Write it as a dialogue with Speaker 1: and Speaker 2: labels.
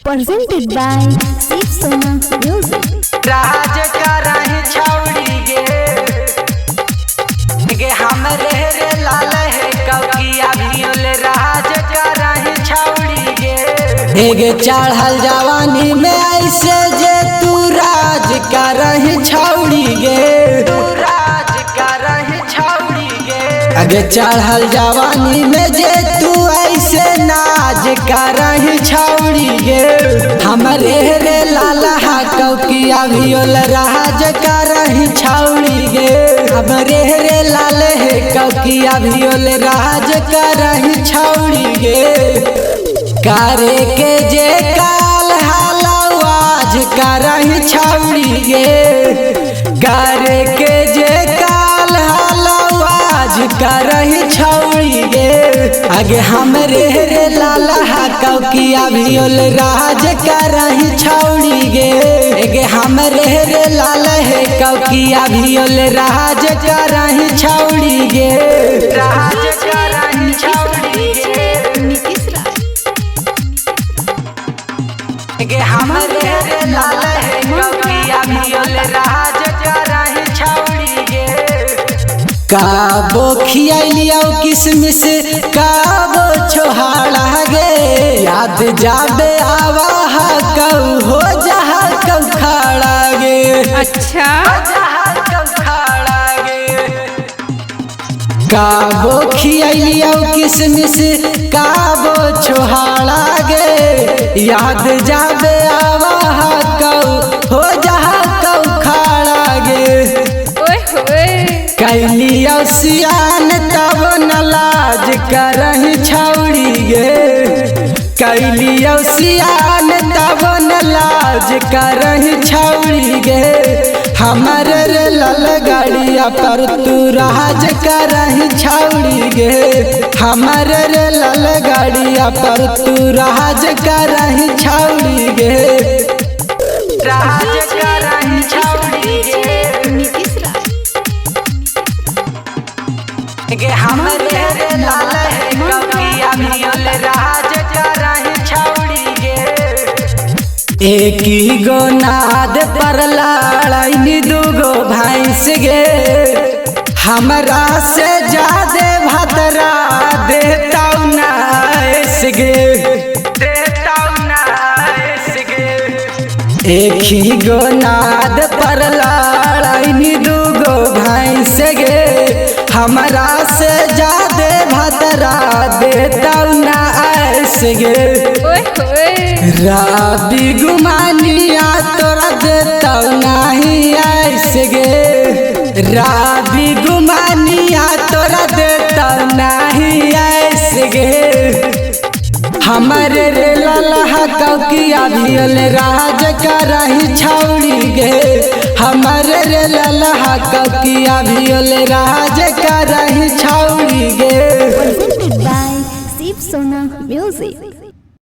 Speaker 1: presented by Shiv Sona Music.
Speaker 2: राज करहि छौड़ी गे हमरे रे लाल है कौकिया भियोल राज करहि छौड़ी गे चढ़ल जवानी में ऐसे जे तू राज करहि छौड़ी गे राज करहि छौड़ी गे चढ़ल जवानी में जे तू ऐसे नाज करहि छौड़ी गे हमरे रे लाला कौकिया भियोल राज करहि छौड़ी गे हमरे रे लाल है कौकिया भियोल राज करहि छौड़ी गे करे के जे काल हालावाज करहि छौड़ी गे करे के जे काल हालावाज करहि छौड़ी गे आगे हमरे रे लाला कौकिया भियोल राज करहि छौड़ी गे हमरे रे लाल है कौकिया भियोल राज करहि छौड़ी गे राज करहि छौड़ी गे हमरे रे लाल है कौकिया भियोल राज करहि छौड़ी गे काबो खियाइलियो किसमिस काबो छोहाड़ा गे याद जाबे आवा कऊ हो जहा कऊ खड़ा गे
Speaker 3: अच्छा
Speaker 2: काबो खियाइलियो किसमिस काबो छोहाड़ा गे याद जाबे आवा कऊ हो जहा कऊ खड़ा गे कैलियो सियान तब न लाज करहि छौड़ी गे कैलियो सियान तब न लाज करहि छौड़ी गे हमर रे लाल गाड़िया पर तू राज करहि छौड़ी गे हमर रे लाल गाड़िया पर तू राज करहि छौड़ी गे राज करहि छौड़ी गे हमरे रे लाल है कौकिया भियोल राज करहि छौड़ी गे एक ही गो नाद पर लड़ाई दूगो भैंस गे हमरा से जादे भतरा देता नाइस गे एक ही गो नाद पर लड़ाई दूगो भैंस गे हमरा से जादे भतरा देता नाइस गे राबी गुमानिया तोरा देता नहीं ऐसे गे राबी गुमानिया तोरा देता नहीं ऐसे गे हमरे रे लाला कौकिया भियोल राज करहि छौड़ी गे हमरे रे लाला कौकिया भियोल राज करहि छौड़ी गे
Speaker 1: Presented by Shiv Sona Music.